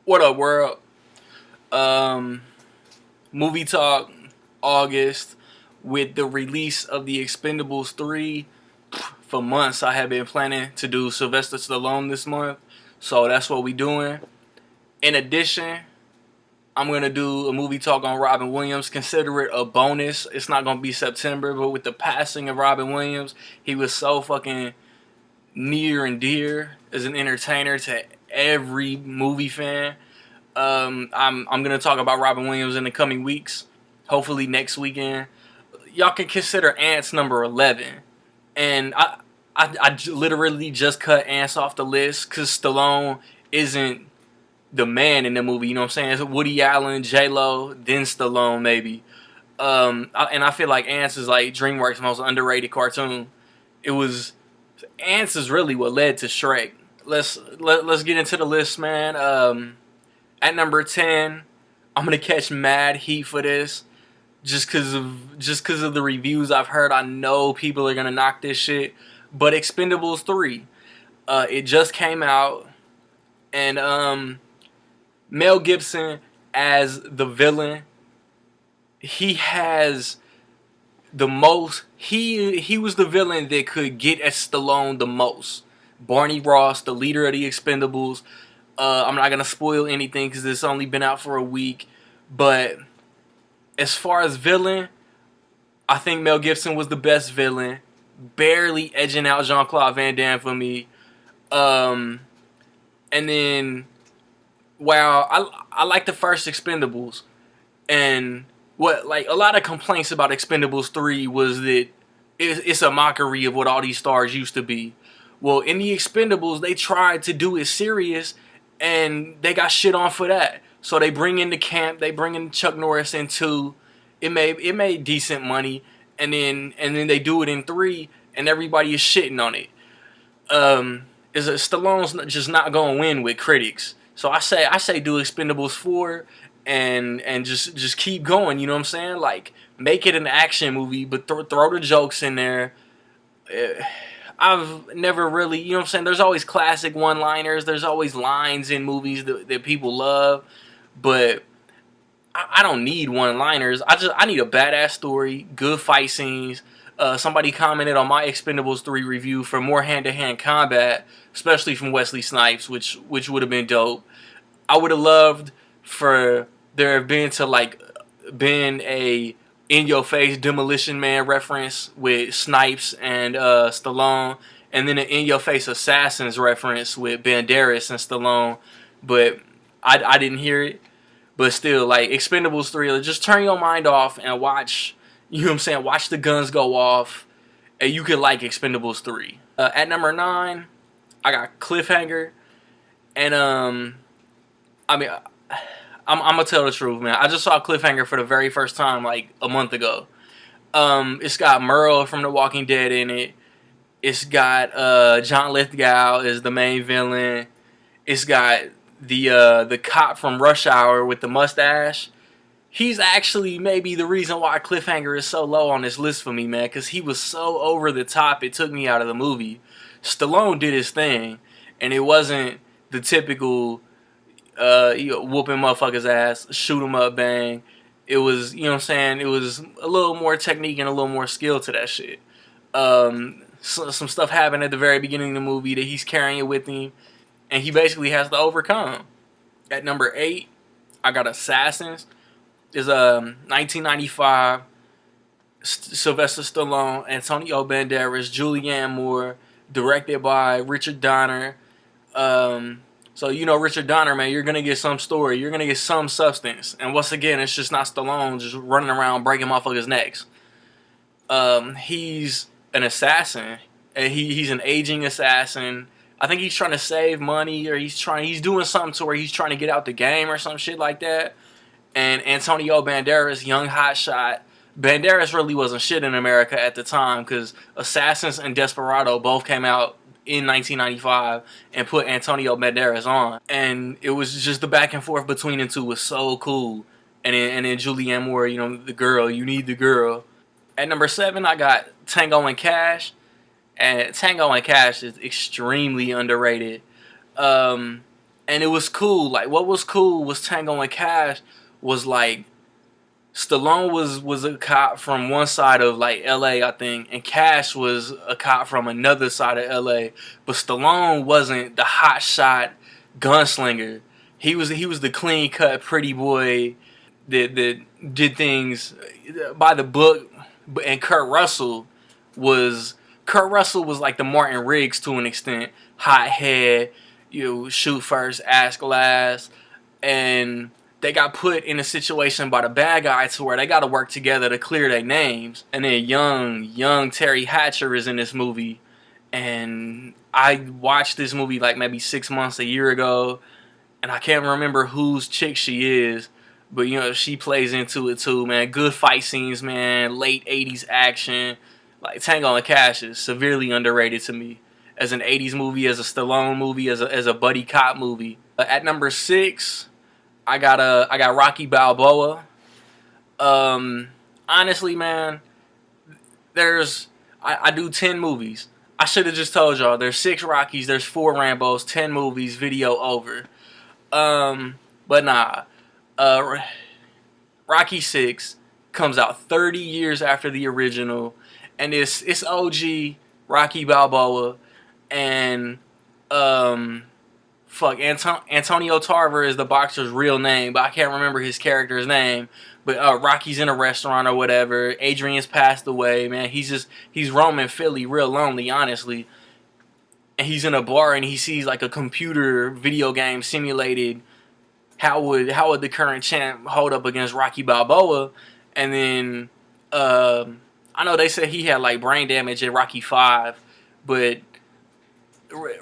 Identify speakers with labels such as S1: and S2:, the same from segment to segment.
S1: What up, world? Um, Movie talk August with the release of the Expendables 3. For months, I have been planning to do Sylvester Stallone this month, so that's what we doing. In addition, I'm gonna do a movie talk on Robin Williams. Consider it a bonus. It's not gonna be September, but with the passing of Robin Williams, he was so fucking near and dear as an entertainer to every movie fan. I'm gonna talk about Robin Williams in the coming weeks. Hopefully next weekend. Y'all can consider Ants number 11, and I literally just cut Ants off the list because Stallone isn't the man in the movie. You know what I'm saying? It's Woody Allen, J Lo, then Stallone maybe. And I feel like Ants is like DreamWorks' most underrated cartoon. It was Ants is really what led to Shrek. Let's get into the list, man. At number 10, I'm gonna catch mad heat for this, just cause of the reviews I've heard. I know people are gonna knock this shit, but Expendables 3, it just came out, and Mel Gibson as the villain, he has the most. He was the villain that could get at Stallone the most. Barney Ross, the leader of the Expendables. I'm not gonna spoil anything because it's only been out for a week. But as far as villain, I think Mel Gibson was the best villain, barely edging out Jean-Claude Van Damme for me. And then, wow, I like the first Expendables, and what like a lot of complaints about Expendables 3 was that it's a mockery of what all these stars used to be. Well, in the Expendables, they tried to do it serious, and they got shit on for that. So they bring in the camp, they bring in Chuck Norris in 2. It made decent money, and then they do it in 3, and everybody is shitting on it. Is Stallone's just not gonna win with critics. So I say do Expendables 4 and just keep going. You know what I'm saying? Like make it an action movie, but throw the jokes in there. I've never really, you know what I'm saying? There's always classic one-liners. There's always lines in movies that people love, but I don't need one-liners. I need a badass story, good fight scenes. Somebody commented on my Expendables 3 review for more hand-to-hand combat, especially from Wesley Snipes, which would have been dope. I would have loved for there have been a in-your-face Demolition Man reference with Snipes and Stallone, and then an in-your-face Assassins reference with Banderas and Stallone, but I didn't hear it. But still, like Expendables 3, just turn your mind off and watch. You know what I'm saying? Watch the guns go off, and you could like Expendables 3. At number 9, I got Cliffhanger, and I mean, I'm gonna tell the truth, man. I just saw Cliffhanger for the very first time like a month ago. It's got Merle from The Walking Dead in it. It's got John Lithgow as the main villain. It's got the cop from Rush Hour with the mustache. He's actually maybe the reason why Cliffhanger is so low on this list for me, man, because he was so over the top it took me out of the movie. Stallone did his thing, and it wasn't the typical whooping motherfuckers' ass, shoot 'em up, bang. It was, you know what I'm saying, it was a little more technique and a little more skill to that shit. Some stuff happened at the very beginning of the movie that he's carrying it with him, and he basically has to overcome. At number 8, I got Assassins. It's 1995, Sylvester Stallone, Antonio Banderas, Julianne Moore, directed by Richard Donner. So you know Richard Donner, man, you're going to get some story. You're going to get some substance. And once again, it's just not Stallone just running around breaking motherfuckers' necks. He's an assassin. And he's an aging assassin. I think he's trying to save money, or he's doing something to where he's trying to get out the game or some shit like that. And Antonio Banderas, young hotshot. Banderas really wasn't shit in America at the time because Assassins and Desperado both came out in 1995 and put Antonio Banderas on. And it was just the back and forth between the two was so cool. And then Julianne Moore, you know, the girl, you need the girl. At number 7, I got Tango and Cash. And Tango and Cash is extremely underrated. And it was cool. Like, what was cool was Tango and Cash was like, Stallone was a cop from one side of like LA, I think, and Cash was a cop from another side of LA. But Stallone wasn't the hot shot gunslinger. He was the clean cut pretty boy that did things by the book. And Kurt Russell was like the Martin Riggs to an extent. Hot head, shoot first, ask last, and they got put in a situation by the bad guy to where they got to work together to clear their names. And then young Terry Hatcher is in this movie, and I watched this movie like maybe 6 months, a year ago, and I can't remember whose chick she is, but she plays into it too, man. Good fight scenes, man. Late 80s action. Like, Tango and Cash is severely underrated to me as an 80s movie, as a Stallone movie, as a buddy cop movie. At number 6, I got Rocky Balboa. Honestly, man, I do 10 movies. I should have just told y'all there's 6 Rockies, there's 4 Rambos, 10 movies, video over. But nah, Rocky 6 comes out 30 years after the original, and it's OG Rocky Balboa, and Antonio Tarver is the boxer's real name, but I can't remember his character's name. But Rocky's in a restaurant or whatever. Adrian's passed away, man. He's roaming Philly real lonely, honestly. And he's in a bar and he sees like a computer video game simulated how would the current champ hold up against Rocky Balboa. And then I know they said he had like brain damage in Rocky 5, but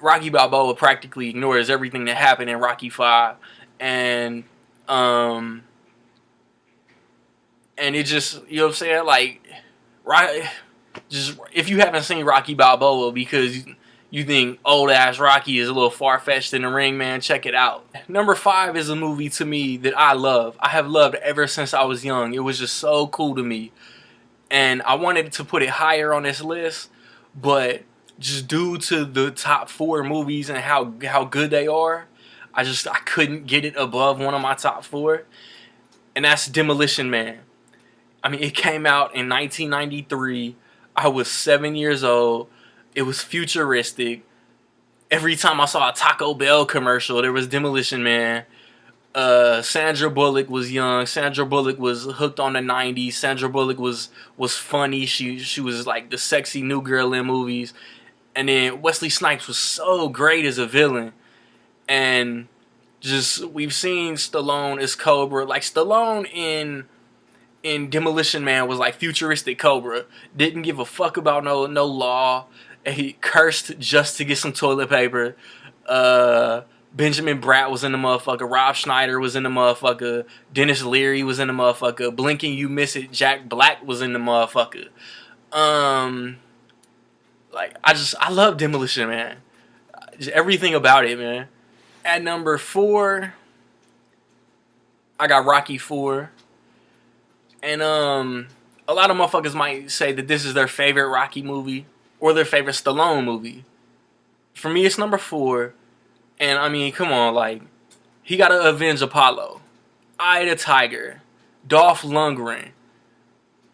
S1: Rocky Balboa practically ignores everything that happened in Rocky 5, and it just, you know what I'm saying, like, right, just if you haven't seen Rocky Balboa because you think old ass Rocky is a little far fetched in the ring, man, check it out. Number 5 is a movie to me that I love. I have loved ever since I was young. It was just so cool to me, and I wanted to put it higher on this list, but just due to the top 4 movies and how good they are, I couldn't get it above one of my top 4, and that's Demolition Man. I mean, it came out in 1993. I was 7 years old. It was futuristic. Every time I saw a Taco Bell commercial, there was Demolition Man. Sandra Bullock was young. Sandra Bullock was hooked on the 90s. Sandra Bullock was funny. She was like the sexy new girl in movies. And then Wesley Snipes was so great as a villain. And just, we've seen Stallone as Cobra. Like, Stallone in Demolition Man was like futuristic Cobra. Didn't give a fuck about no law. And he cursed just to get some toilet paper. Benjamin Bratt was in the motherfucker. Rob Schneider was in the motherfucker. Dennis Leary was in the motherfucker. Blinking You Miss It. Jack Black was in the motherfucker. Like, I love Demolition Man. Just everything about it, man. At number 4, I got Rocky 4. And a lot of motherfuckers might say that this is their favorite Rocky movie or their favorite Stallone movie. For me, it's number 4. And I mean, come on, like, he got to avenge Apollo, Eye the Tiger, Dolph Lundgren,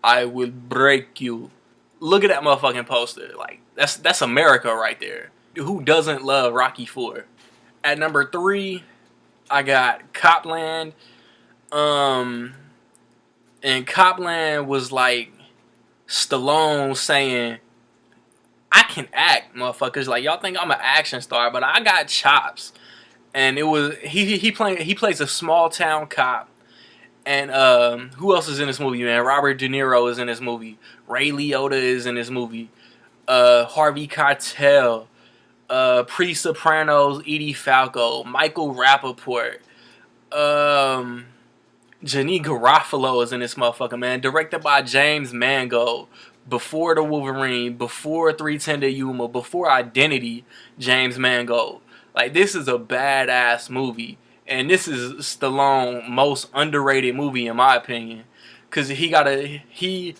S1: I Will Break You. Look at that motherfucking poster. Like, that's America right there. Who doesn't love Rocky 4? At number 3, I got Copland. And Copland was like Stallone saying, I can act, motherfuckers. Like, y'all think I'm an action star, but I got chops. And it was he plays a small town cop. And who else is in this movie, man? Robert De Niro is in this movie. Ray Liotta is in this movie. Harvey Keitel, Pre-Sopranos, Edie Falco, Michael Rappaport, Janeane Garofalo is in this motherfucker, man. Directed by James Mangold. Before The Wolverine, before 310 to Yuma, before Identity, James Mangold. Like, this is a badass movie. And this is Stallone's most underrated movie, in my opinion. Because his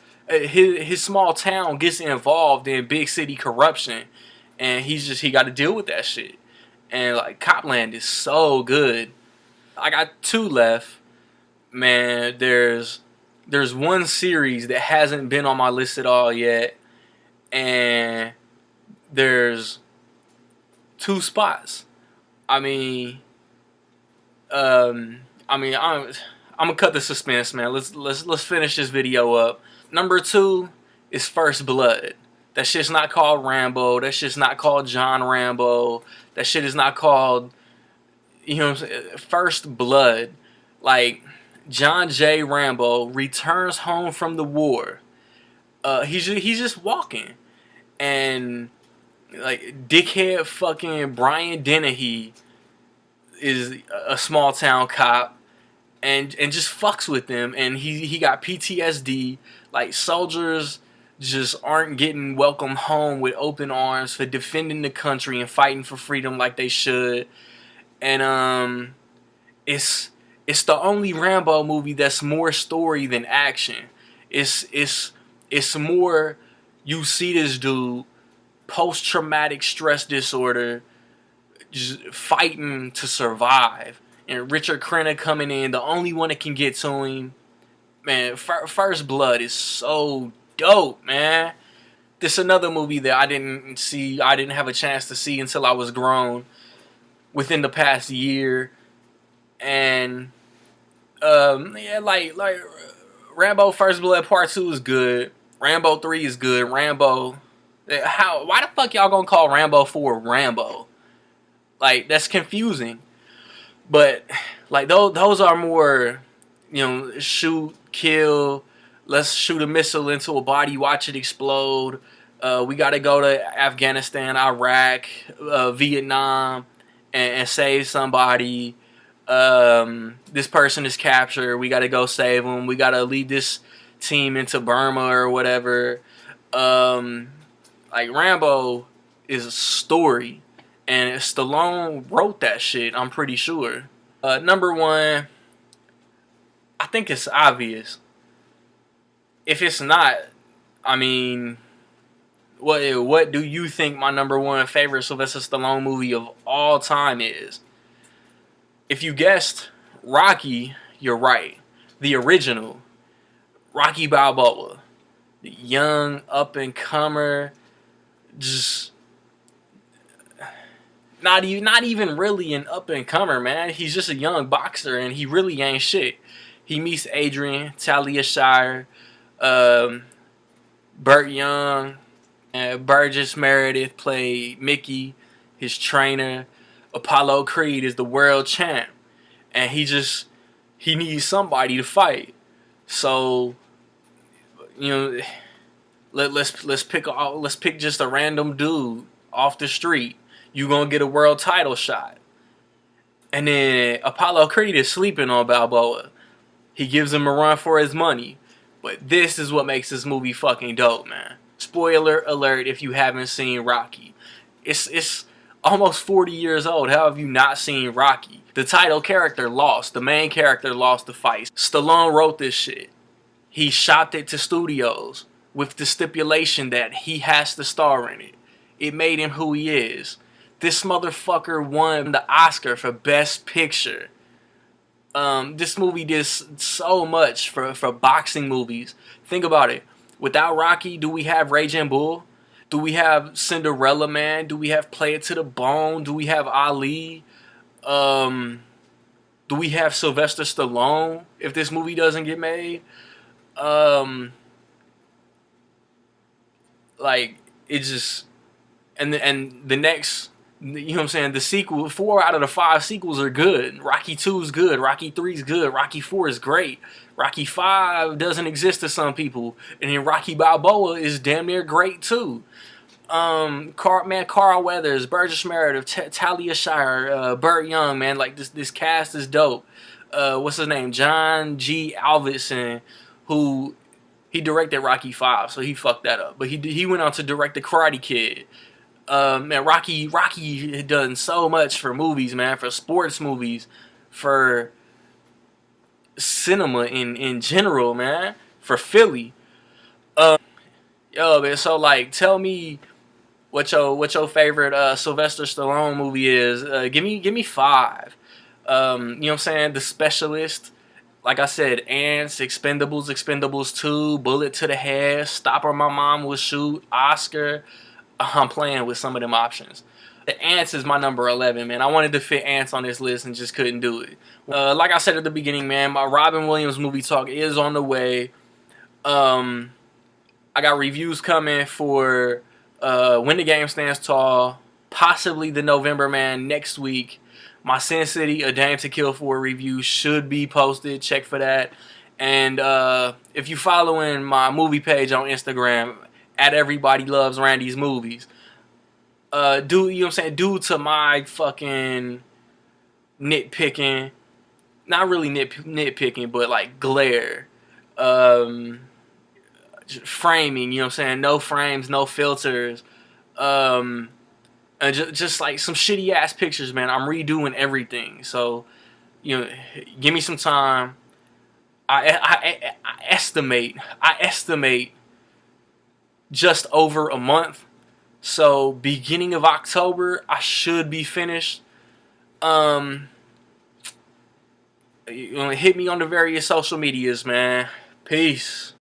S1: small town gets involved in big city corruption. And he got to deal with that shit. And like Copland is so good. I got two left. Man, there's one series that hasn't been on my list at all yet, and there's two spots. I mean, I'm gonna cut the suspense, man. Let's finish this video up. Number two is First Blood. That shit's not called Rambo. That shit's not called John Rambo. That shit is not called, you know what I'm saying, First Blood. Like, John J. Rambo returns home from the war. He's just walking, and like dickhead fucking Brian Dennehy is a small town cop, and just fucks with them, and he got PTSD. Like, soldiers just aren't getting welcomed home with open arms for defending the country and fighting for freedom like they should. And it's the only Rambo movie that's more story than action. It's more, you see this dude, post-traumatic stress disorder, just fighting to survive. And Richard Crenna coming in, the only one that can get to him. Man, First Blood is so dope, man. This is another movie that I didn't have a chance to see until I was grown, within the past year. And yeah, like Rambo First Blood Part 2 is good. Rambo 3 is good. Why the fuck y'all gonna call Rambo 4 Rambo? Like, that's confusing. But like those are more, you know, shoot, kill, let's shoot a missile into a body, watch it explode. We got to go to Afghanistan, Iraq, Vietnam, and save somebody. This person is captured. We got to go save them. We got to lead this team into Burma or whatever. Like, Rambo is a story, and Stallone wrote that shit, I'm pretty sure. Number one, I think it's obvious. If it's not, I mean, what do you think my number one favorite Sylvester Stallone movie of all time is? If you guessed Rocky, you're right. The original, Rocky Balboa. The young, up-and-comer, just not even really an up-and-comer, man. He's just a young boxer, and he really ain't shit. He meets Adrian, Talia Shire, Burt Young, and Burgess Meredith played Mickey, his trainer. Apollo Creed is the world champ, and he needs somebody to fight. So, you know, let's pick just a random dude off the street. You gonna get a world title shot. And then Apollo Creed is sleeping on Balboa. He gives him a run for his money. But this is what makes this movie fucking dope, man. Spoiler alert if you haven't seen Rocky. It's almost 40 years old. How have you not seen Rocky? The title character lost. The main character lost the fight. Stallone wrote this shit. He shopped it to studios with the stipulation that he has to star in it. It made him who he is. This motherfucker won the Oscar for Best Picture. This movie did so much for boxing movies. Think about it. Without Rocky, do we have Raging Bull? Do we have Cinderella Man? Do we have Play It to the Bone? Do we have Ali? Do we have Sylvester Stallone if this movie doesn't get made? Like, it just... And the next... You know what I'm saying? The sequel, 4 out of the 5 sequels are good. Rocky 2 is good. Rocky 3 is good. Rocky 4 is great. Rocky 5 doesn't exist to some people. And then Rocky Balboa is damn near great too. Carl Weathers, Burgess Meredith, Talia Shire, Burt Young, man. Like, this cast is dope. What's his name? John G. Avildsen, who... He directed Rocky 5, so he fucked that up. But he went on to direct The Karate Kid. Man, Rocky had done so much for movies, man, for sports movies, for cinema in general, man, for Philly. Yo, man, so, like, tell me what your favorite Sylvester Stallone movie is. Give me 5. You know what I'm saying? The Specialist. Like I said, Ants, Expendables 2, Bullet to the Head, Stop or My Mom Will Shoot, Oscar. I'm playing with some of them options. The Ants is my number 11, man. I wanted to fit Ants on this list and just couldn't do it. Like I said at the beginning, man, my Robin Williams movie talk is on the way. I got reviews coming for When the Game Stands Tall, possibly The November Man next week. My Sin City, A Dame to Kill For review should be posted. Check for that. And if you following my movie page on Instagram, at Everybody Loves Randy's Movies, you know what I'm saying? Due to my fucking nitpicking, not really nitpicking, but like glare, framing, you know what I'm saying? No frames, no filters, and just like some shitty ass pictures, man. I'm redoing everything. So, you know, give me some time. I estimate just over a month. So beginning of October, I should be finished. You know, hit me on the various social medias, man. Peace.